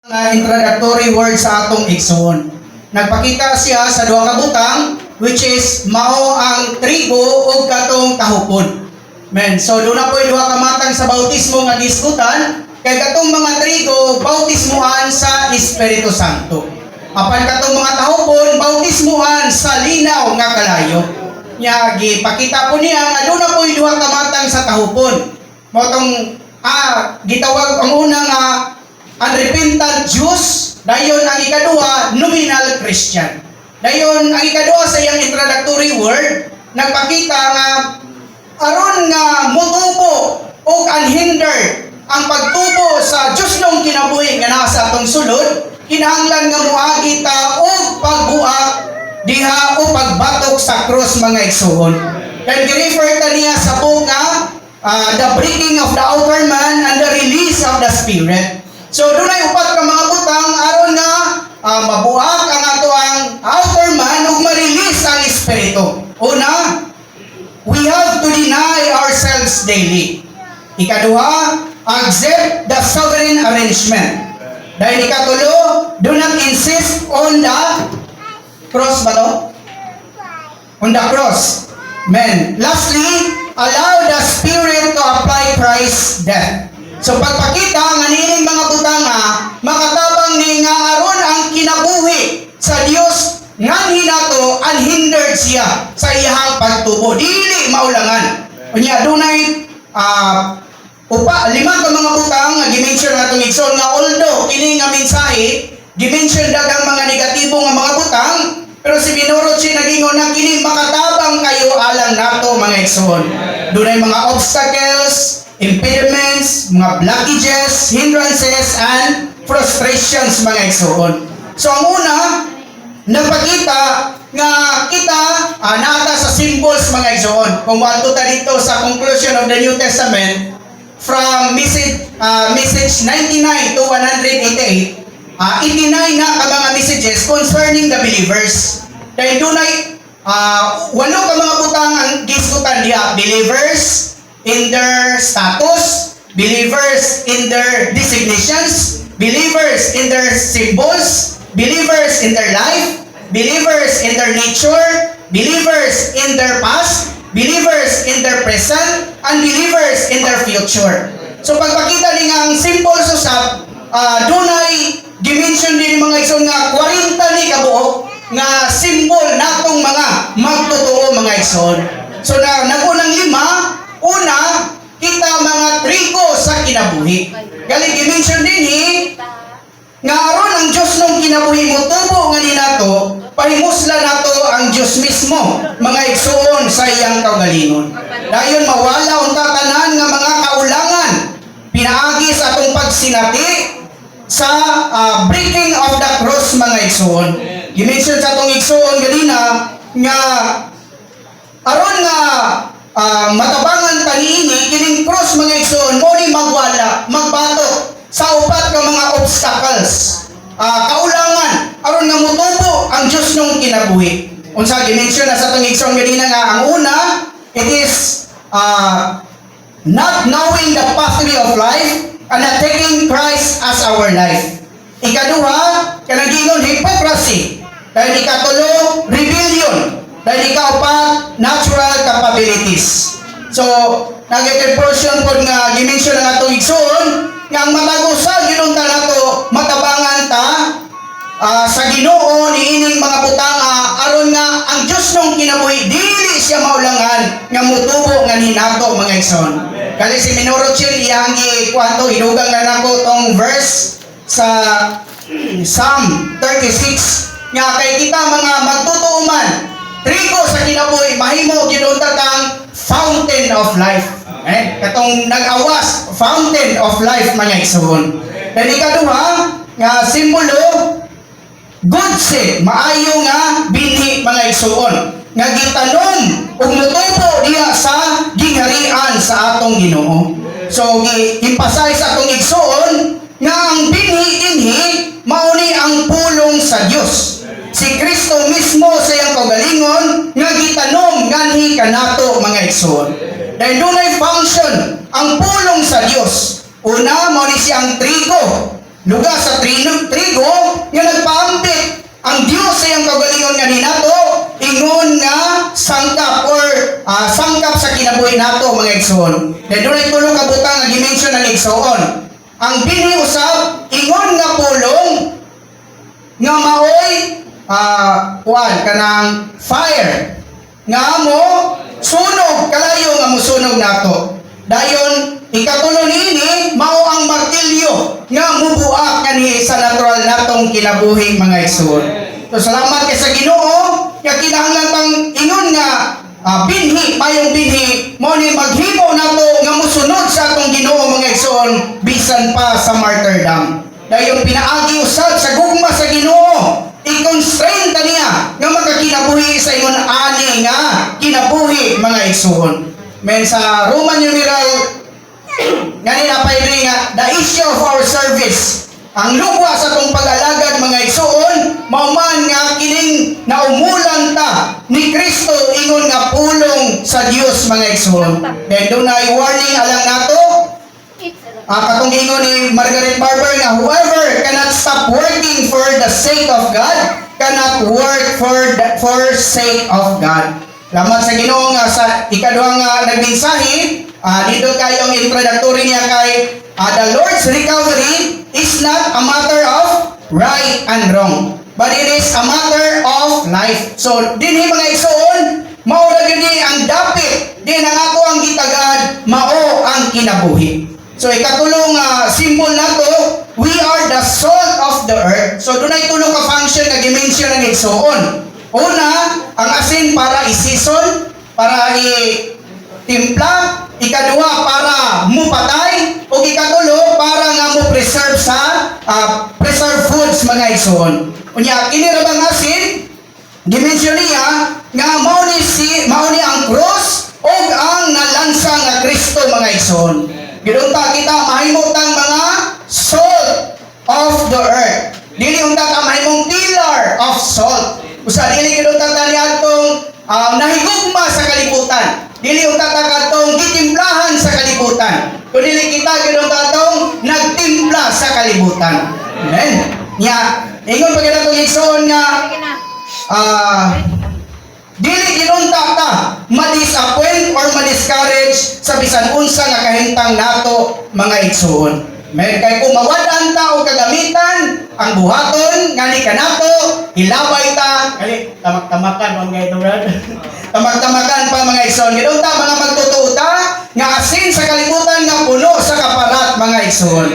Introductory word sa atong igsoon. Nagpakita siya sa duha ka butang, which is mao ang trigo ug katong tahupon. Men, so doon na po duha ka matang sa bautismo nga gisgutan, kay katong mga trigo bautismuhan sa Espiritu Santo. Apan katong mga tahupon bautismuhan sa linaw nga kalayo. Nya gipakita po niya nga doon na po duha ka matang sa tahupon. Mao tong gitawag ang una nga unrepentant Jews, dayon ang ikaduha, nominal Christian. Dayon ang ikaduha sa iyang introductory word, nagpakita nga aron nga motubo o unhindered ang pagtubo sa Diyos nung kinabuhi nga nasa atong sulod, kinahanglan nga muagi ta og pagbuak diha o pagbatok sa cross mga igsoon. Kaya gi-refer ta niya sa book nga the breaking of the outer man and the release of the spirit. So dunay upat ka mga butang aron nga mabuak ang ato ang outer man ug ma-release ang espiritu. Una, we have to deny ourselves daily. Ikaduha, accept the sovereign arrangement. Dahil ikatulo, do not insist on the cross ba to? On the cross. Men. Lastly, allow the Spirit to apply Christ's death. So pagpakita nga nining mga butanga, makatabang ni nga aron ang kinabuhi sa Dios nganhi nato unhindered siya sa iyang pagtubo. Dili maulangan. Unya dunay lima ka mga butang nga gi-mention natong igsoon nga although kini nga mensahe gi-mention daghang mga negatibo nga mga butang, pero si Binorochi nagingon na kini makatabang kayo alang nato mga igsoon. Dunay mga obstacles, impediments, mga blockages, hindrances, and frustrations mga igsoon. So ang una, nagpakita nga kita nata sa symbols mga igsoon. Kung wato ta dito sa conclusion of the New Testament, from message 99 to 188, 89 na ka mga messages concerning the believers. Dahil dunay walo ka mga butang ang gisgutan diha, believers in their status, believers in their designations, believers in their symbols, believers in their life, believers in their nature, believers in their past, believers in their present, and believers in their future. So pagpakita ni nga ang symbols usab, dunay dimension din mga igsoon nga 40 ni kabuok nga symbol natong mga magtotoo mga igsoon. So nagunang lima, una, kita mga trigo sa kinabuhi. Galing i-mention din nga aron ang Diyos nung kinabuhi mo tubo nga ni nato, pahimusla nato ang Diyos mismo, mga igsoon sa iyang kaugalingon. Dayon mawala unta tanan nga mga kaulangan, pinaagi sa atong pagsinati sa breaking of the cross mga igsoon. I-mention sa atong igsoon ganina nga aron nga matabangan taniini kining cross mga igsoon mo ni magwala magbatok sa upat ka mga obstacles kaulangan aron nga motubo ang Dios nung kinabuhi. Unsa gi-mention na sa atong igsoon ganina nga ang una, it is not knowing the pathway of life and not taking Christ as our life. Ikaduha, kanang gingon hypocrisy. Dahil ikatulo, rebellion. Dahil ikaupat, natural capabilities. So, nag-portion po nga gi-mention ng atong igsoon nga ang matagusag ginunta nato matabangan ta sa Ginoo niining mga butanga aron nga ang Dios nung kinabuhi dili siya maulangan nga mutubo nga hinato mga igsoon. Kali si Minorochil iyang kwanto hidugang na nako tong verse sa Psalm 36 nga kay kita mga magtotoo man trigo sa kinabuhi mahimo ginunta kang fountain of life. Katong nag-awas fountain of life mga igsoon. Dan ikaduha nga simbolo good seed, maayo nga binhi mga igsoon nga gitanom ug mutubo diha sa gingharian sa atong Ginoo. So gi-emphasize sa atong igsoon nga ang binhi dinhi mao ni ang pulong sa Dios. Si Kristo mismo sa iyang kaugalingon nga gitanom nganhi kanato mga igsoon. Dahil dunay function ang pulong sa Dios. Una, mao ni siyang trigo lugar sa trigo nga nagpaambit ang Dios sa iyang kaugalingon nga ninato ingon nga sangkap or sangkap sa kinabuhi nato mga igsoon. Then doon ay tulong kabutang nga dimension ng igsoon. Ang binhi usab ingon nga pulong nga maoy kanang fire nga mo sunog kalayo nga musunog nato. Dayon ikatulo niini mao ang martilyo nga mubuak kani sa natural natong kinabuhi mga igsoon. So salamat kay sa Ginoo nga kinahanglan pang ingon nga binhi mayong binhi mo ni maghimo nato nga musunod sa atong Ginoo mga igsoon bisan pa sa martyrdom. Dayon pinaagi usab sa gugma sa Ginoo i-constrain ta niya nga magkakinabuhi sa ingon ani nga kinabuhi mga igsoon. Men sa Roman numeral ganina pa rin nga the issue of our service ang lugwa sa itong pag-alagad mga igsoon mauman nga kining naumulan ta ni Kristo ingon nga pulong sa Dios mga igsoon. Then doon ay warning alang nato katong ingon ni Margaret Barber nga whoever cannot stop working for the sake of God cannot work for sake of God. Lamat sa Ginoo nga sa ikaduhang nagmensahe dito kayong introductory niya kay the Lord's recovery is not a matter of right and wrong, but it is a matter of life. So dinhi mga igsoon mao na gyud ang dapit din ang ato ang gitagad mao ang kinabuhi. So ikatulong symbol nato, we are the salt of the earth. So dunay tulo ka function nga dimension ng igsoon. Una, ang asin para i-season, para i-timpla. Ikaduha, para mupatay. O ikatulo, para nga mo preserve sa preserve foods mga igsoon. Unya, kinirabang asin, dimension niya, nga mao ni ang cross o ang nalansa nga Kristo mga igsoon. Gidunta kita mahimutang mga salt of the earth. Dili unta ka mahimong pillar of salt. Usa dili gid unta tani atong nahigugma sa kalibutan. Dili unta ta katong gitimplahan sa kalibutan. Kundi dili kita gid unta atong nagtimpla sa kalibutan. Amen. Nya ingon pa kita tong igsoon nga dili ginunta ta ma-disappoint or ma-discourage sa bisan unsa nga kahintang nato mga igsoon. May kay kung mawadan ta o kagamitan ang buhaton ngani kanato ilabay ta kali tamak-tamakan mga idolad. Tamak-tamakan pa mga igsoon gidon ta mga magtutuo ta nga asin sa kalibutan nga puno sa kaparat mga igsoon.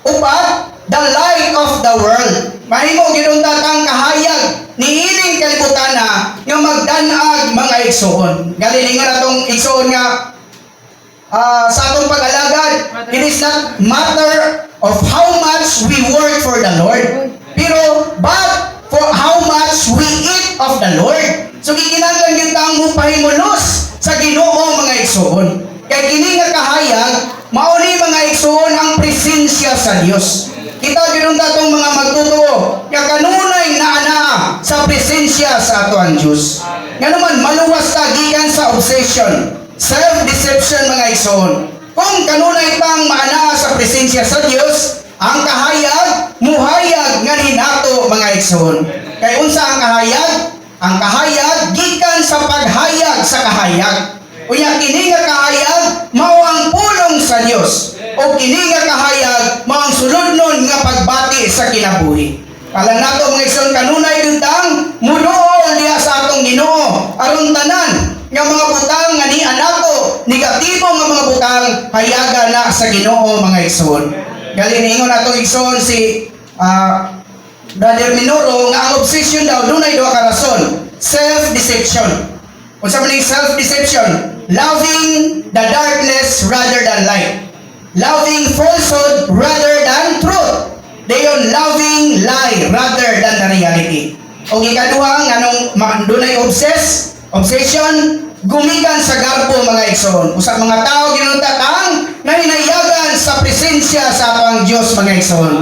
Upat, the light of the world. Mahimo gidon ta kang kahayag niining kalibutan nga magdanag mga igsoon. Galingon atong igsoon nga sa atong pag-alagad, it is not matter of how much we work for the Lord, but for how much we eat of the Lord. So gikinahanglan gyud ta ang mupahimulos sa Ginoo mga igsoon. Kay kini nga kahayag mao ni mga igsoon ang presensya sa Dios. Kita gyud tong mga magtutuo nga kanunay naa sa presensya sa ato ang Dios. Nganuman maluwas ta gikan sa obsession, self-deception mga igsoon. Kung kanunay tang maana sa presensya sa Dios, ang kahayag muhayag nga nato mga igsoon. Kay unsa ang kahayag? Ang kahayag gikan sa paghayag sa kahayag. Unya kini nga kahayag mao ang pulong sa Dios. O kini nga kahayag mao ang sulodnon nga pagbati sa kinabuhi. Kalang nato mga igsoon kanunay dutang muduol diha sa atong Ginoo aron tanan nga mga butang nga ni anato negatibo nga mga butang hayaga na sa Ginoo mga igsoon. Galingon nato igsoon si Brother Minoro nga ang obsession daw dunay duha ka rason. Self-deception. Unsa man self-deception? Loving the darkness rather than light. Loving falsehood rather than truth. Dayon loving lie rather than the reality. O ikaduha nganong dunay obsession gumikan sa garbo mga igsoon. Usa mga tao ginuntatang nahinayagan sa presensya sa atong Dios mga igsoon.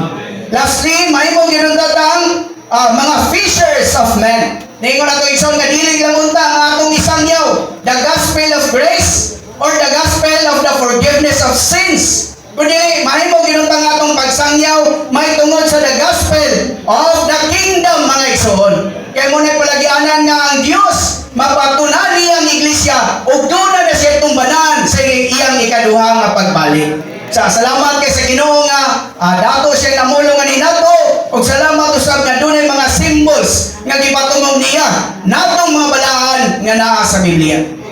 Lastly, mahimo ginuntatang mga fishers of men. Ningon nato igsoon nga dili lang unta ang atong isangyaw, the gospel of grace or the gospel of the forgiveness of sins. Kundi mahimo ginuntang atong pagsangyaw may tungod sa the gospel of the kingdom mga igsoon. Kaya mo na palagianan nga ang Dios mapatunani ang iglesia ug doon na siya tumbanan sa iyang ikaduha nga pagbalik. Salamat kay sa Ginoo nga dato siya namulong ani nato ug salamat usab nga dunay mga symbols nga gipatungog niya natong mga balaan nga naa sa Biblia.